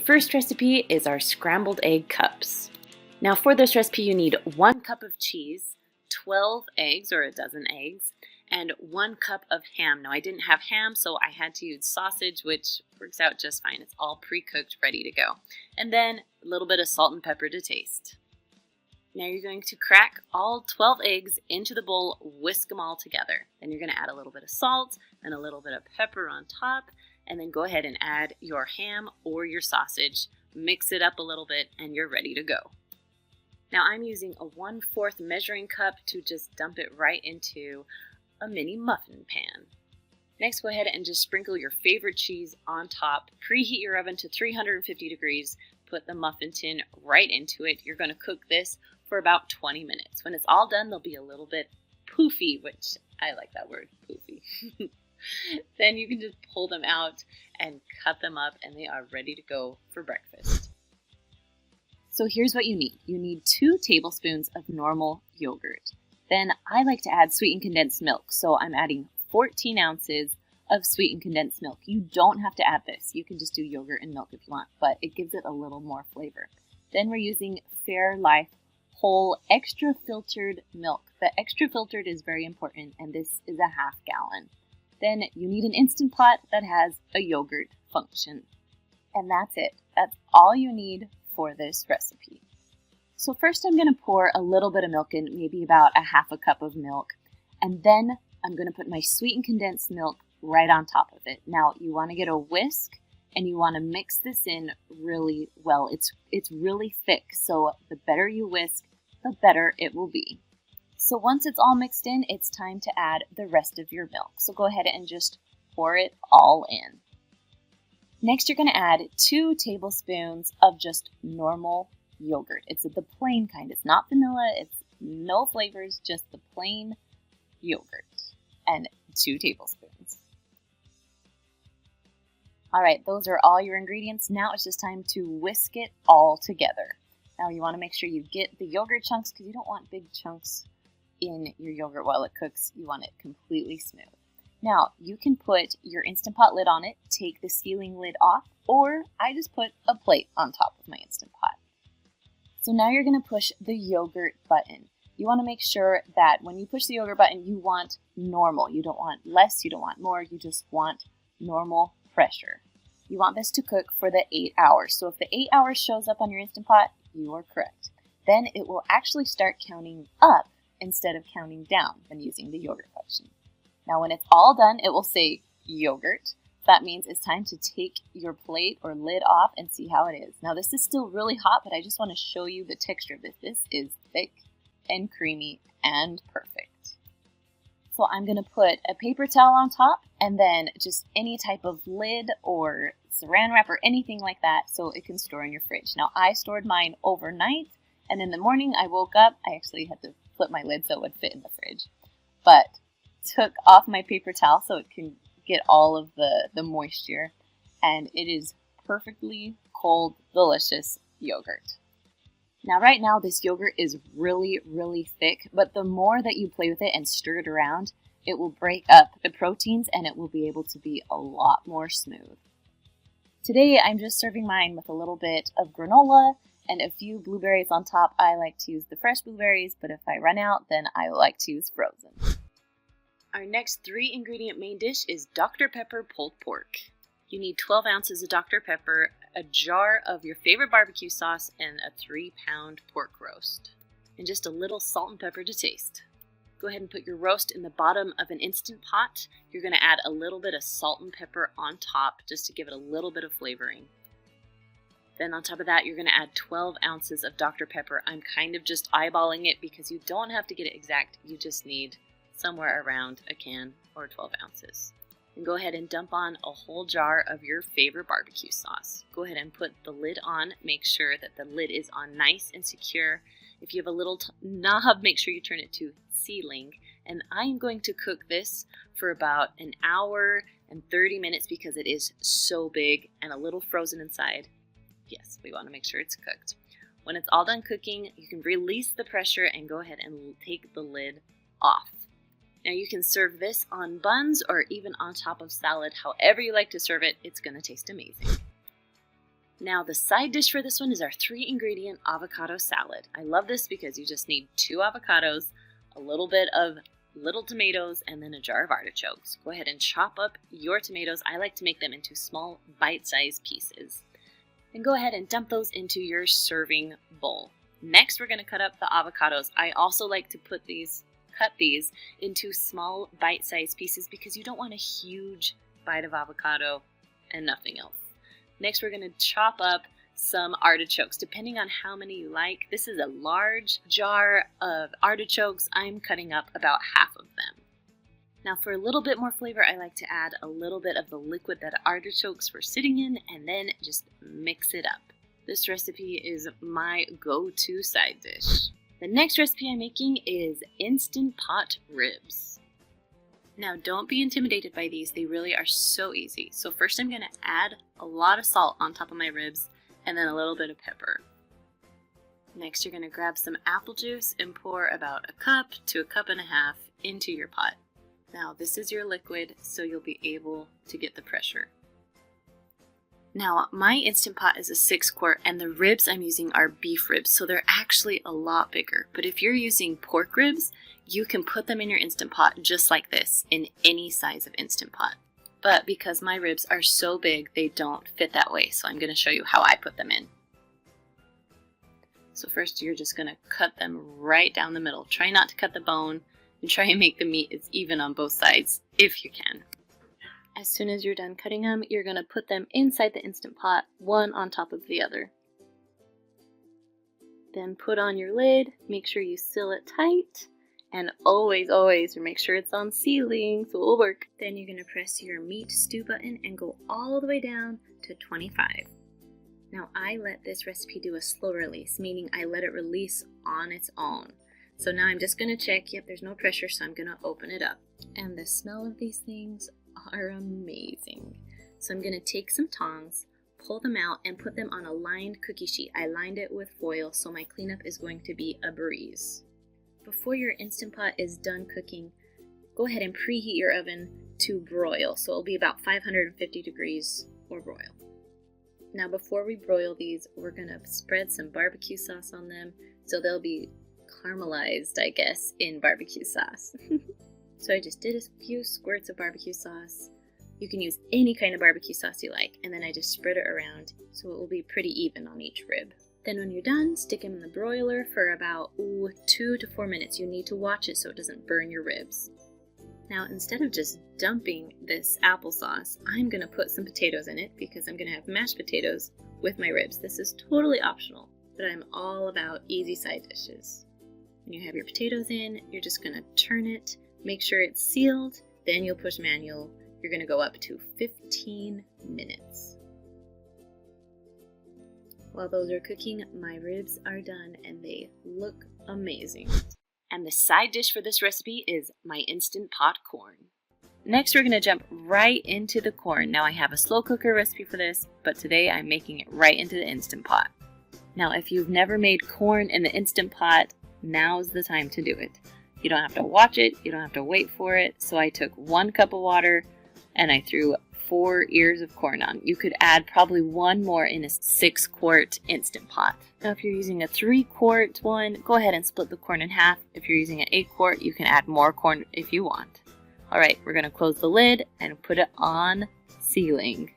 first recipe is our scrambled egg cups. Now for this recipe you need 1 cup of cheese, 12 eggs or a dozen eggs, and 1 cup of ham. Now I didn't have ham, so I had to use sausage, which works out just fine. It's all pre-cooked, ready to go. And then a little bit of salt and pepper to taste. Now you're going to crack all 12 eggs into the bowl, whisk them all together. Then you're going to add a little bit of salt and a little bit of pepper on top, and then go ahead and add your ham or your sausage. Mix it up a little bit and you're ready to go. Now I'm using a 1/4 measuring cup to just dump it right into a mini muffin pan. Next, go ahead and just sprinkle your favorite cheese on top. Preheat your oven to 350 degrees. Put the muffin tin right into it. You're going to cook this for about 20 minutes. When it's all done, they'll be a little bit poofy, which I like that word, poofy. Then you can just pull them out and cut them up, and they are ready to go for breakfast. So here's what you need. You need 2 tablespoons of normal yogurt. Then I like to add sweetened condensed milk, so I'm adding 14 ounces of sweetened condensed milk. You don't have to add this. You can just do yogurt and milk if you want, but it gives it a little more flavor. Then we're using Fairlife whole extra filtered milk. The extra filtered is very important, and this is a 1/2 gallon. Then you need an Instant Pot that has a yogurt function. And that's it. That's all you need for this recipe. So first I'm going to pour a little bit of milk in, maybe about a 1/2 cup of milk, and then I'm going to put my sweetened condensed milk right on top of it. Now you want to get a whisk and you want to mix this in really well. It's really thick, so the better you whisk, the better it will be. So once it's all mixed in, it's time to add the rest of your milk. So go ahead and just pour it all in. Next, you're going to add 2 tablespoons of just normal yogurt. It's the plain kind. It's not vanilla. It's no flavors, just the plain yogurt. And 2 tablespoons. All right, those are all your ingredients. Now it's just time to whisk it all together. Now you want to make sure you get the yogurt chunks because you don't want big chunks in your yogurt while it cooks. You want it completely smooth. Now you can put your Instant Pot lid on it, take the sealing lid off, or I just put a plate on top of my Instant Pot. So now you're going to push the yogurt button. You want to make sure that when you push the yogurt button, you want normal. You don't want less, you don't want more, you just want normal pressure. You want this to cook for the 8 hours. So if the 8 hours shows up on your Instant Pot, you are correct. Then it will actually start counting up instead of counting down when using the yogurt function. Now when it's all done, it will say yogurt. That means it's time to take your plate or lid off and see how it is. Now this is still really hot, but I just want to show you the texture of this. This is thick and creamy and perfect. So I'm going to put a paper towel on top and then just any type of lid or saran wrap or anything like that so it can store in your fridge. Now I stored mine overnight, and in the morning I woke up. I actually had to flip my lid so it would fit in the fridge, but took off my paper towel so it can get all of the moisture, and it is perfectly cold, delicious yogurt. Now right now this yogurt is really, really thick, but the more that you play with it and stir it around, it will break up the proteins and it will be able to be a lot more smooth. Today I'm just serving mine with a little bit of granola and a few blueberries on top. I like to use the fresh blueberries, but if I run out, then I like to use frozen. Our next 3-ingredient main dish is Dr. Pepper pulled pork. You need 12 ounces of Dr. Pepper, a jar of your favorite barbecue sauce, and a 3-pound pork roast. And just a little salt and pepper to taste. Go ahead and put your roast in the bottom of an Instant Pot. You're going to add a little bit of salt and pepper on top just to give it a little bit of flavoring. Then on top of that, you're going to add 12 ounces of Dr. Pepper. I'm kind of just eyeballing it because you don't have to get it exact. You just need somewhere around a can or 12 ounces. And go ahead and dump on a whole jar of your favorite barbecue sauce. Go ahead and put the lid on. Make sure that the lid is on nice and secure. If you have a little knob, make sure you turn it to sealing. And I'm going to cook this for about an hour and 30 minutes because it is so big and a little frozen inside. Yes, we want to make sure it's cooked. When it's all done cooking, you can release the pressure and go ahead and take the lid off. Now you can serve this on buns or even on top of salad. However you like to serve it, it's going to taste amazing. Now the side dish for this one is our 3-ingredient avocado salad. I love this because you just need 2 avocados, a little bit of little tomatoes, and then a jar of artichokes. Go ahead and chop up your tomatoes. I like to make them into small bite-sized pieces. Then go ahead and dump those into your serving bowl. Next, we're going to cut up the avocados. I also like to cut these into small bite-sized pieces because you don't want a huge bite of avocado and nothing else. Next, we're going to chop up some artichokes, depending on how many you like. This is a large jar of artichokes. I'm cutting up about half of them. Now for a little bit more flavor, I like to add a little bit of the liquid that artichokes were sitting in and then just mix it up. This recipe is my go-to side dish. The next recipe I'm making is Instant Pot ribs. Now don't be intimidated by these, they really are so easy. So first I'm going to add a lot of salt on top of my ribs and then a little bit of pepper. Next you're going to grab some apple juice and pour about a cup to a cup and a half into your pot. Now this is your liquid, so you'll be able to get the pressure. Now my Instant Pot is a 6-quart and the ribs I'm using are beef ribs, so they're actually a lot bigger. But if you're using pork ribs, you can put them in your Instant Pot just like this in any size of Instant Pot. But because my ribs are so big, they don't fit that way, so I'm going to show you how I put them in. So first you're just going to cut them right down the middle. Try not to cut the bone and try and make the meat as even on both sides if you can. As soon as you're done cutting them, you're going to put them inside the Instant Pot, one on top of the other. Then put on your lid, make sure you seal it tight, and always make sure it's on sealing so it'll work. Then you're going to press your meat stew button and go all the way down to 25. Now I let this recipe do a slow release, meaning I let it release on its own. So now I'm just going to check, yep, there's no pressure, so I'm going to open it up. And the smell of these things are amazing. So I'm going to take some tongs, pull them out, and put them on a lined cookie sheet. I lined it with foil, so my cleanup is going to be a breeze. Before your Instant Pot is done cooking, go ahead and preheat your oven to broil. So it'll be about 550 degrees or broil. Now before we broil these, we're going to spread some barbecue sauce on them so they'll be caramelized, I guess, in barbecue sauce. So I just did a few squirts of barbecue sauce. You can use any kind of barbecue sauce you like, and then I just spread it around so it will be pretty even on each rib. Then when you're done, stick them in the broiler for about 2 to 4 minutes. You need to watch it so it doesn't burn your ribs. Now instead of just dumping this applesauce, I'm going to put some potatoes in it because I'm going to have mashed potatoes with my ribs. This is totally optional, but I'm all about easy side dishes. When you have your potatoes in, you're just going to turn it, make sure it's sealed, then you'll push manual. You're going to go up to 15 minutes. While those are cooking, my ribs are done and they look amazing. And the side dish for this recipe is my Instant Pot corn. Next, we're going to jump right into the corn. Now I have a slow cooker recipe for this, but today I'm making it right into the Instant Pot. Now if you've never made corn in the Instant Pot, now's the time to do it. You don't have to watch it, you don't have to wait for it. So I took 1 cup of water and I threw 4 ears of corn on. You could add probably 1 more in a 6-quart Instant Pot. Now if you're using a 3-quart one, go ahead and split the corn in half. If you're using an 8-quart, you can add more corn if you want. Alright, we're going to close the lid and put it on sealing.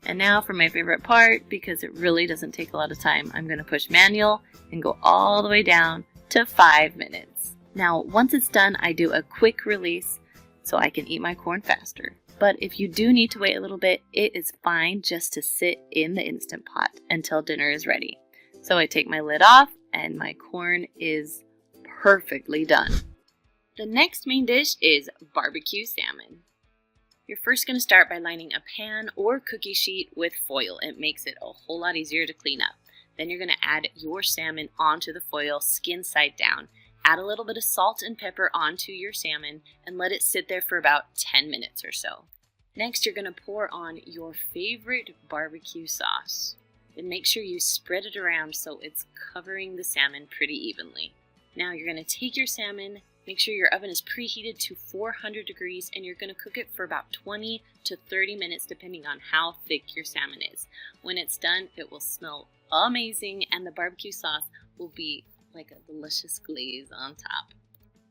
And now for my favorite part, because it really doesn't take a lot of time, I'm going to push manual and go all the way down to 5 minutes. Now once it's done, I do a quick release so I can eat my corn faster. But if you do need to wait a little bit, it is fine just to sit in the Instant Pot until dinner is ready. So I take my lid off and my corn is perfectly done. The next main dish is barbecue salmon. You're first going to start by lining a pan or cookie sheet with foil. It makes it a whole lot easier to clean up. Then you're going to add your salmon onto the foil, skin side down. Add a little bit of salt and pepper onto your salmon and let it sit there for about 10 minutes or so. Next, you're going to pour on your favorite barbecue sauce. And make sure you spread it around so it's covering the salmon pretty evenly. Now you're going to take your salmon Make sure your oven is preheated to 400 degrees and you're going to cook it for about 20 to 30 minutes depending on how thick your salmon is. When it's done, it will smell amazing and the barbecue sauce will be like a delicious glaze on top.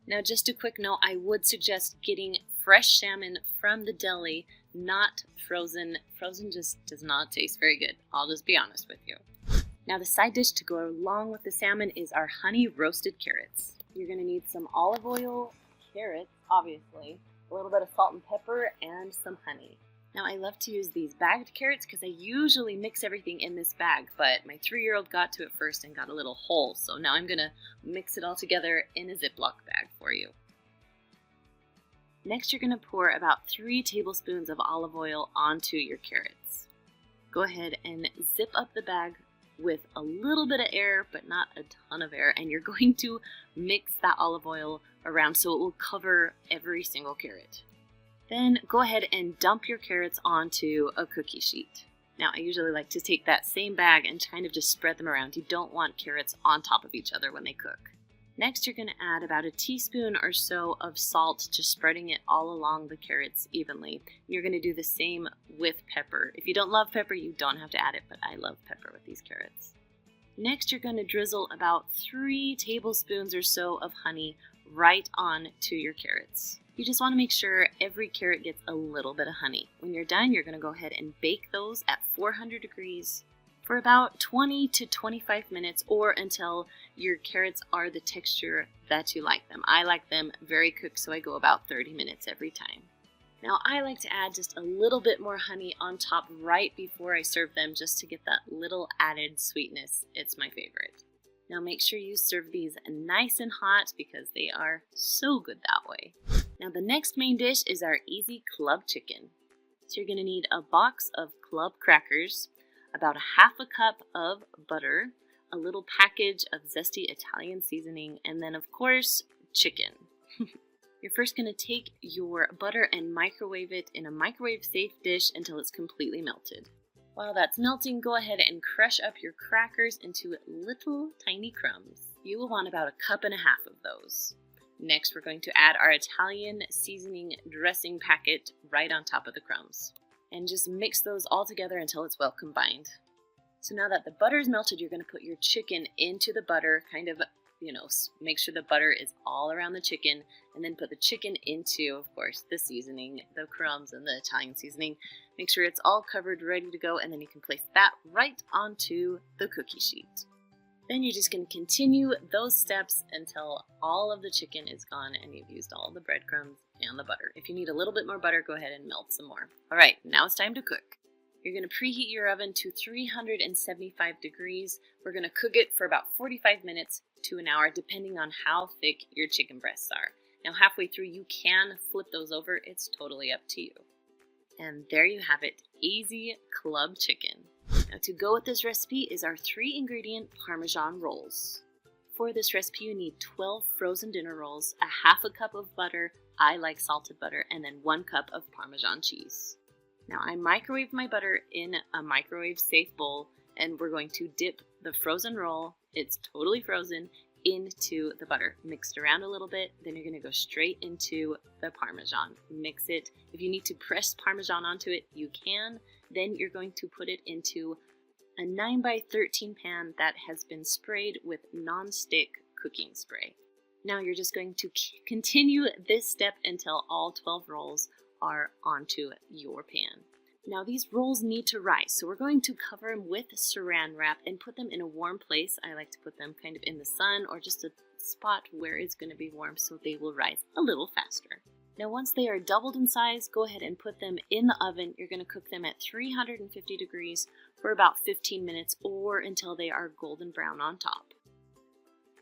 Now just a quick note, I would suggest getting fresh salmon from the deli, not frozen. Frozen just does not taste very good. I'll just be honest with you. Now the side dish to go along with the salmon is our honey roasted carrots. You're going to need some olive oil, carrots, obviously, a little bit of salt and pepper, and some honey. Now I love to use these bagged carrots because I usually mix everything in this bag, but my 3-year-old got to it first and got a little hole, so now I'm going to mix it all together in a Ziploc bag for you. Next you're going to pour about 3 tablespoons of olive oil onto your carrots. Go ahead and zip up the bag with a little bit of air, but not a ton of air, and you're going to mix that olive oil around so it will cover every single carrot. Then go ahead and dump your carrots onto a cookie sheet. Now I usually like to take that same bag and kind of just spread them around. You don't want carrots on top of each other when they cook. Next you're going to add about a teaspoon or so of salt, just spreading it all along the carrots evenly. You're going to do the same with pepper. If you don't love pepper, you don't have to add it, but I love pepper with these carrots. Next you're going to drizzle about 3 tablespoons or so of honey right on to your carrots. You just want to make sure every carrot gets a little bit of honey. When you're done, you're going to go ahead and bake those at 400 degrees for about 20 to 25 minutes or until your carrots are the texture that you like them. I like them very cooked, so I go about 30 minutes every time. Now I like to add just a little bit more honey on top right before I serve them just to get that little added sweetness. It's my favorite. Now make sure you serve these nice and hot because they are so good that way. Now the next main dish is our easy club chicken. So you're going to need a box of club crackers, about a half a cup of butter, a little package of zesty Italian seasoning, and then of course, chicken. You're first going to take your butter and microwave it in a microwave safe dish until it's completely melted. While that's melting, go ahead and crush up your crackers into little tiny crumbs. You will want about a cup and a half of those. Next, we're going to add our Italian seasoning dressing packet right on top of the crumbs. And just mix those all together until it's well combined. So now that the butter is melted, you're going to put your chicken into the butter, kind of, make sure the butter is all around the chicken, and then put the chicken into, of course, the seasoning, the crumbs, and the Italian seasoning. Make sure it's all covered, ready to go, and then you can place that right onto the cookie sheet. Then you're just going to continue those steps until all of the chicken is gone and you've used all the breadcrumbs and the butter. If you need a little bit more butter, go ahead and melt some more. All right, now it's time to cook. You're going to preheat your oven to 375 degrees. We're going to cook it for about 45 minutes to an hour, depending on how thick your chicken breasts are. Now, halfway through, you can flip those over. It's totally up to you. And there you have it, easy club chicken. Now, to go with this recipe is our 3-ingredient Parmesan rolls. For this recipe, you need 12 frozen dinner rolls, a half a cup of butter, I like salted butter, and then 1 cup of Parmesan cheese. Now, I microwaved my butter in a microwave-safe bowl, and we're going to dip the frozen roll, it's totally frozen, into the butter. Mix it around a little bit, then you're going to go straight into the Parmesan. Mix it. If you need to press Parmesan onto it, you can. Then you're going to put it into a 9x13 pan that has been sprayed with non-stick cooking spray. Now you're just going to continue this step until all 12 rolls are onto your pan. Now these rolls need to rise, so we're going to cover them with saran wrap and put them in a warm place. I like to put them kind of in the sun or just a spot where it's going to be warm so they will rise a little faster. Now once they are doubled in size, go ahead and put them in the oven. You're going to cook them at 350 degrees for about 15 minutes or until they are golden brown on top.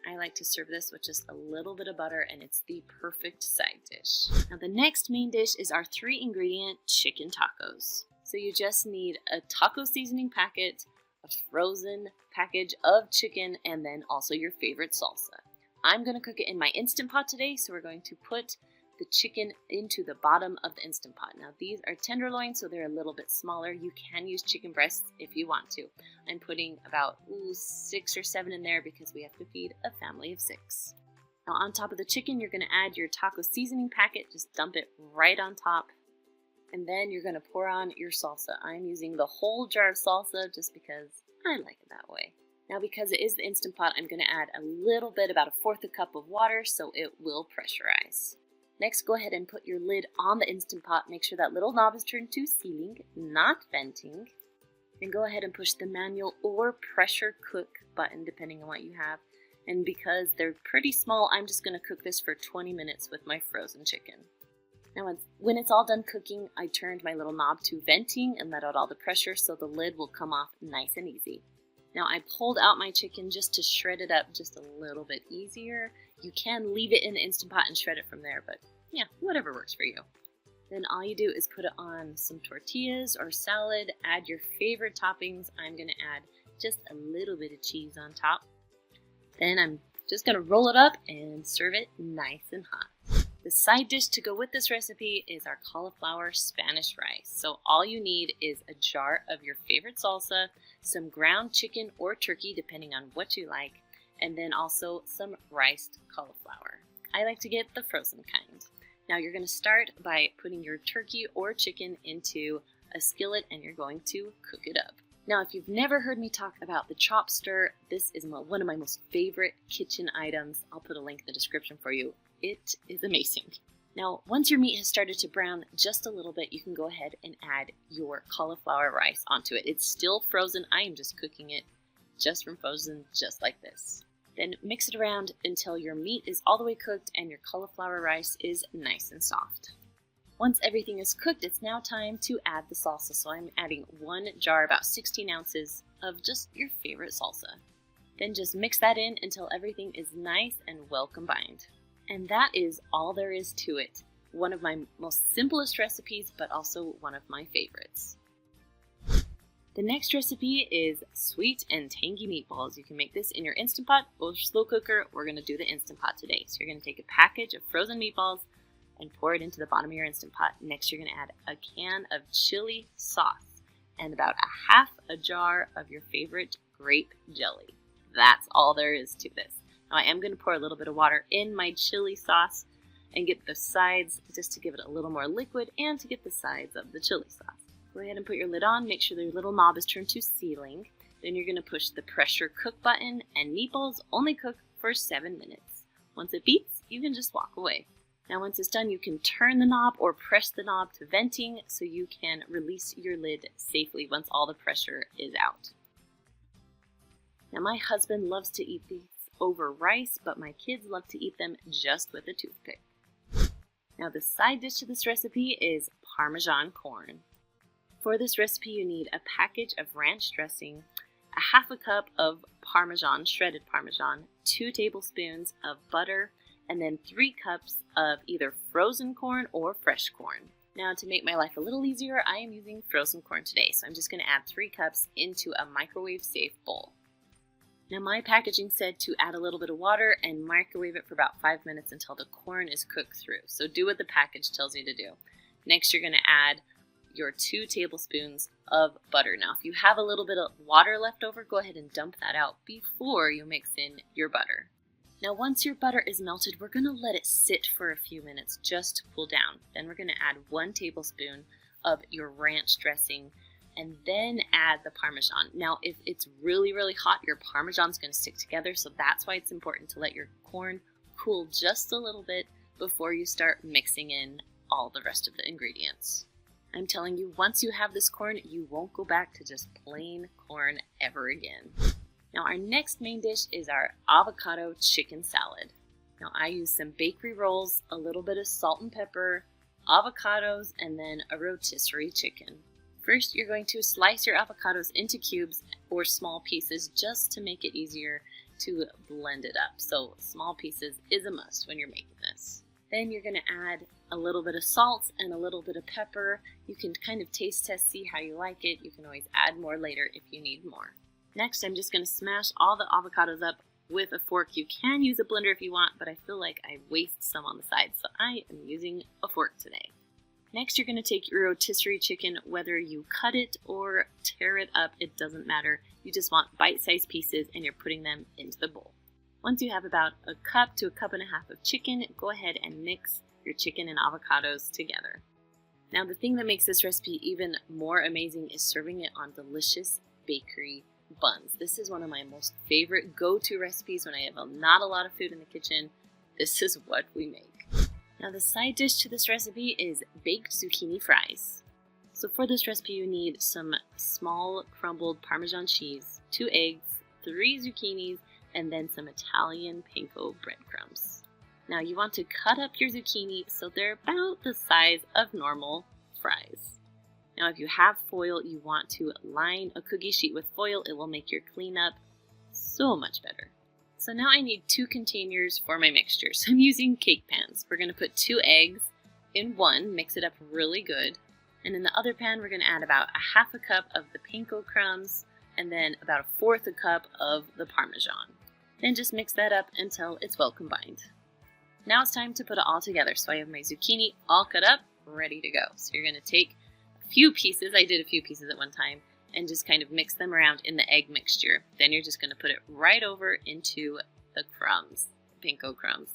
I like to serve this with just a little bit of butter and it's the perfect side dish. Now the next main dish is our 3-ingredient chicken tacos. So you just need a taco seasoning packet, a frozen package of chicken, and then also your favorite salsa. I'm going to cook it in my Instant Pot today, so we're going to put the chicken into the bottom of the Instant Pot. Now these are tenderloin, so they're a little bit smaller. You can use chicken breasts if you want to. I'm putting about 6 or 7 in there because we have to feed a family of 6. Now on top of the chicken, you're going to add your taco seasoning packet. Just dump it right on top. And then you're going to pour on your salsa. I'm using the whole jar of salsa just because I like it that way. Now because it is the Instant Pot, I'm going to add a little bit, about 1/4 cup of water, so it will pressurize. Next, go ahead and put your lid on the Instant Pot. Make sure that little knob is turned to sealing, not venting. Then go ahead and push the manual or pressure cook button, depending on what you have. And because they're pretty small, I'm just going to cook this for 20 minutes with my frozen chicken. Now, when it's all done cooking, I turned my little knob to venting and let out all the pressure so the lid will come off nice and easy. Now, I pulled out my chicken just to shred it up just a little bit easier. You can leave it in the Instant Pot and shred it from there, but yeah, whatever works for you. Then all you do is put it on some tortillas or salad, add your favorite toppings. I'm going to add just a little bit of cheese on top. Then I'm just going to roll it up and serve it nice and hot. The side dish to go with this recipe is our cauliflower Spanish rice. So all you need is a jar of your favorite salsa, some ground chicken or turkey depending on what you like, and then also some riced cauliflower. I like to get the frozen kind. Now you're going to start by putting your turkey or chicken into a skillet and you're going to cook it up. Now if you've never heard me talk about the chop stir, this is one of my most favorite kitchen items. I'll put a link in the description for you. It is amazing. Now once your meat has started to brown just a little bit, you can go ahead and add your cauliflower rice onto it. It's still frozen. I am just cooking it just from frozen, just like this. Then mix it around until your meat is all the way cooked and your cauliflower rice is nice and soft. Once everything is cooked, it's now time to add the salsa. So I'm adding 1 jar, about 16 ounces of just your favorite salsa. Then just mix that in until everything is nice and well combined. And that is all there is to it. One of my most simplest recipes, but also one of my favorites. The next recipe is sweet and tangy meatballs. You can make this in your Instant Pot or slow cooker. We're going to do the Instant Pot today. So you're going to take a package of frozen meatballs and pour it into the bottom of your Instant Pot. Next, you're going to add a can of chili sauce and about a jar of your favorite grape jelly. That's all there is to this. Now I am going to pour a little bit of water in my chili sauce and get the sides just to give it a little more liquid and to get the sides of the chili sauce. Go ahead and put your lid on. Make sure your little knob is turned to sealing. Then you're going to push the pressure cook button and meatballs only cook for 7 minutes. Once it beeps, you can just walk away. Now once it's done, you can turn the knob or press the knob to venting so you can release your lid safely once all the pressure is out. Now my husband loves to eat these over rice, but my kids love to eat them just with a toothpick. Now the side dish to this recipe is Parmesan corn. For this recipe, you need a package of ranch dressing, a 1/2 cup of Parmesan, shredded Parmesan, 2 tablespoons of butter, and then 3 cups of either frozen corn or fresh corn. Now to make my life a little easier, I am using frozen corn today, so I'm just going to add 3 cups into a microwave-safe bowl. Now my packaging said to add a little bit of water and microwave it for about 5 minutes until the corn is cooked through. So do what the package tells you to do. Next, you're going to add your 2 tablespoons of butter. Now, if you have a little bit of water left over, go ahead and dump that out before you mix in your butter. Now, once your butter is melted, we're going to let it sit for a few minutes just to cool down. Then we're going to add 1 tablespoon of your ranch dressing and then add the Parmesan. Now, if it's really, really hot, your Parmesan's going to stick together, so that's why it's important to let your corn cool just a little bit before you start mixing in all the rest of the ingredients. I'm telling you, once you have this corn, you won't go back to just plain corn ever again. Now our next main dish is our avocado chicken salad. Now I use some bakery rolls, a little bit of salt and pepper, avocados, and then a rotisserie chicken. First, you're going to slice your avocados into cubes or small pieces just to make it easier to blend it up. So small pieces is a must when you're making this. Then you're going to add a little bit of salt and a little bit of pepper. You can kind of taste test, see how you like it. You can always add more later if you need more. Next, I'm just going to smash all the avocados up with a fork. You can use a blender if you want, but I feel like I waste some on the side, so I am using a fork today. Next, you're going to take your rotisserie chicken, whether you cut it or tear it up, it doesn't matter. You just want bite-sized pieces and you're putting them into the bowl. Once you have about a cup to a cup and a half of chicken, go ahead and mix your chicken and avocados together. Now the thing that makes this recipe even more amazing is serving it on delicious bakery buns. This is one of my most favorite go-to recipes when I have not a lot of food in the kitchen. This is what we make. Now the side dish to this recipe is baked zucchini fries. So for this recipe you need some small crumbled Parmesan cheese, 2 eggs, 3 zucchinis, and then some Italian panko breadcrumbs. Now you want to cut up your zucchini so they're about the size of normal fries. Now if you have foil, you want to line a cookie sheet with foil. It will make your cleanup so much better. So now I need 2 containers for my mixture. So I'm using cake pans. We're going to put 2 eggs in one, mix it up really good. And in the other pan, we're going to add about a half a cup of the panko crumbs and then about a fourth a cup of the Parmesan. Then just mix that up until it's well combined. Now it's time to put it all together. So I have my zucchini all cut up, ready to go. So you're going to take a few pieces, I did a few pieces at one time, and just kind of mix them around in the egg mixture. Then you're just going to put it right over into the crumbs, panko crumbs,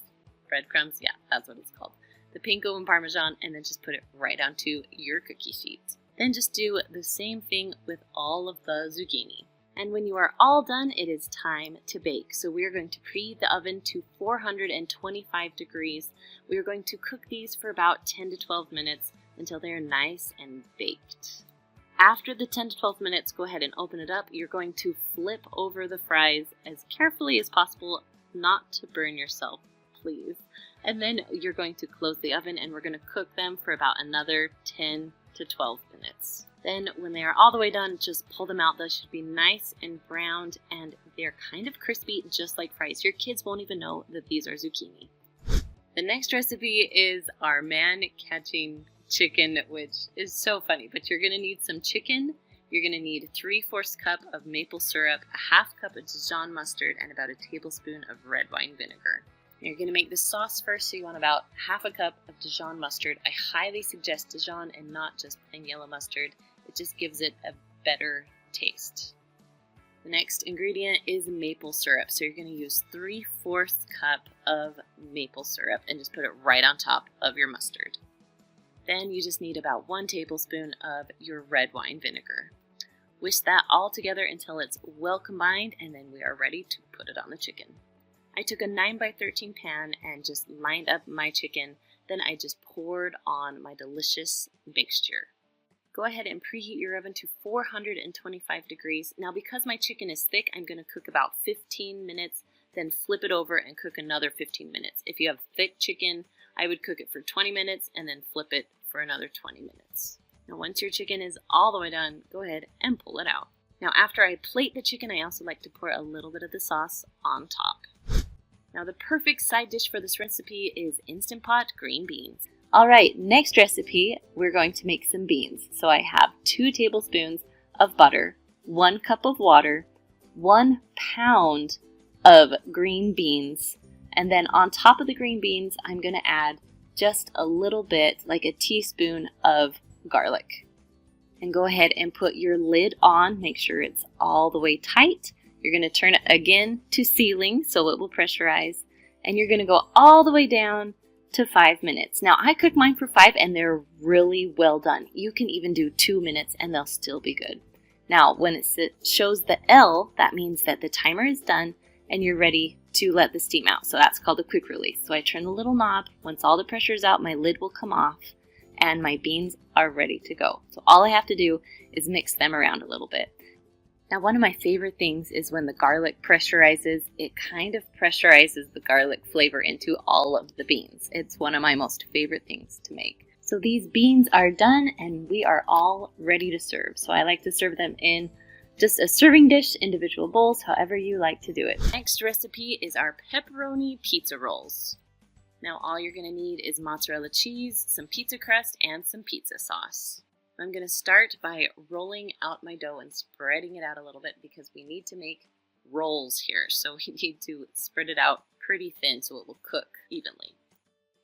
breadcrumbs, yeah, that's what it's called. The panko and Parmesan, and then just put it right onto your cookie sheet. Then just do the same thing with all of the zucchini. And when you are all done, it is time to bake. So we are going to preheat the oven to 425 degrees. We are going to cook these for about 10 to 12 minutes until they are nice and baked. After the 10 to 12 minutes, go ahead and open it up. You're going to flip over the fries as carefully as possible, not to burn yourself, please. And then you're going to close the oven and we're going to cook them for about another 10 to 12 minutes. Then when they are all the way done, just pull them out. They should be nice and browned and they're kind of crispy, just like fries. Your kids won't even know that these are zucchini. The next recipe is our man-catching chicken, which is so funny, but you're going to need some chicken. You're going to need 3/4 cup of maple syrup, a half cup of Dijon mustard, and about a tablespoon of red wine vinegar. You're going to make the sauce first, so you want about half a cup of Dijon mustard. I highly suggest Dijon and not just plain yellow mustard. It just gives it a better taste. The next ingredient is maple syrup. So you're going to use 3/4 cup of maple syrup and just put it right on top of your mustard. Then you just need about 1 tablespoon of your red wine vinegar. Whisk that all together until it's well combined, and then we are ready to put it on the chicken. I took a 9x13 pan and just lined up my chicken. Then I just poured on my delicious mixture. Go ahead and preheat your oven to 425 degrees. Now because my chicken is thick, I'm going to cook about 15 minutes, then flip it over and cook another 15 minutes. If you have thick chicken, I would cook it for 20 minutes and then flip it for another 20 minutes. Now once your chicken is all the way done, go ahead and pull it out. Now after I plate the chicken, I also like to pour a little bit of the sauce on top. Now the perfect side dish for this recipe is Instant Pot green beans. Alright, next recipe, we're going to make some beans. So I have 2 tablespoons of butter, 1 cup of water, 1 pound of green beans, and then on top of the green beans, I'm going to add just a little bit, like a teaspoon of garlic. And go ahead and put your lid on, make sure it's all the way tight. You're going to turn it again to sealing so it will pressurize, and you're going to go all the way down to 5 minutes. Now I cook mine for 5 and they're really well done. You can even do 2 minutes and they'll still be good. Now when it shows the L, that means that the timer is done and you're ready to let the steam out. So that's called a quick release. So I turn the little knob. Once all the pressure is out, my lid will come off and my beans are ready to go. So all I have to do is mix them around a little bit. Now one of my favorite things is when the garlic pressurizes, it kind of pressurizes the garlic flavor into all of the beans. It's one of my most favorite things to make. So these beans are done and we are all ready to serve. So I like to serve them in just a serving dish, individual bowls, however you like to do it. Next recipe is our pepperoni pizza rolls. Now all you're going to need is mozzarella cheese, some pizza crust, and some pizza sauce. I'm going to start by rolling out my dough and spreading it out a little bit because we need to make rolls here. So we need to spread it out pretty thin so it will cook evenly.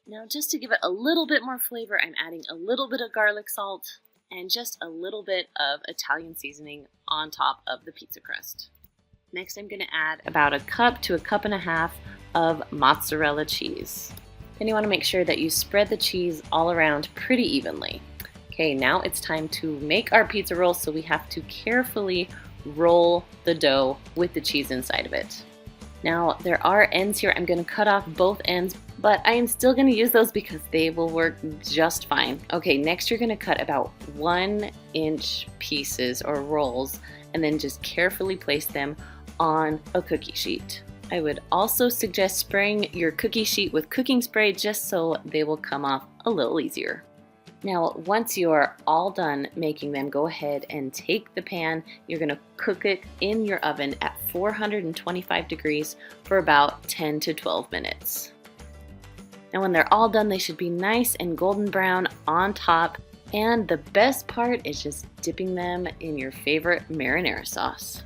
Now just to give it a little bit more flavor, I'm adding a little bit of garlic salt and just a little bit of Italian seasoning on top of the pizza crust. Next, I'm going to add about a cup to a cup and a half of mozzarella cheese. Then you want to make sure that you spread the cheese all around pretty evenly. Okay, now it's time to make our pizza roll, so we have to carefully roll the dough with the cheese inside of it. Now, there are ends here. I'm going to cut off both ends, but I am still going to use those because they will work just fine. Okay, next you're going to cut about 1-inch pieces or rolls and then just carefully place them on a cookie sheet. I would also suggest spraying your cookie sheet with cooking spray just so they will come off a little easier. Now, once you're all done making them, go ahead and take the pan. You're going to cook it in your oven at 425 degrees for about 10 to 12 minutes. Now, when they're all done, they should be nice and golden brown on top. And the best part is just dipping them in your favorite marinara sauce.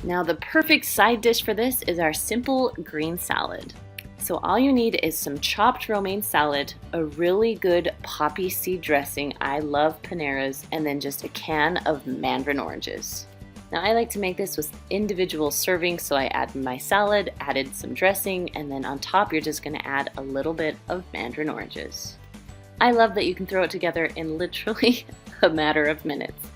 Now, the perfect side dish for this is our simple green salad. So all you need is some chopped romaine salad, a really good poppy seed dressing, I love Panera's, and then just a can of mandarin oranges. Now I like to make this with individual servings, so I add my salad, added some dressing, and then on top you're just going to add a little bit of mandarin oranges. I love that you can throw it together in literally a matter of minutes.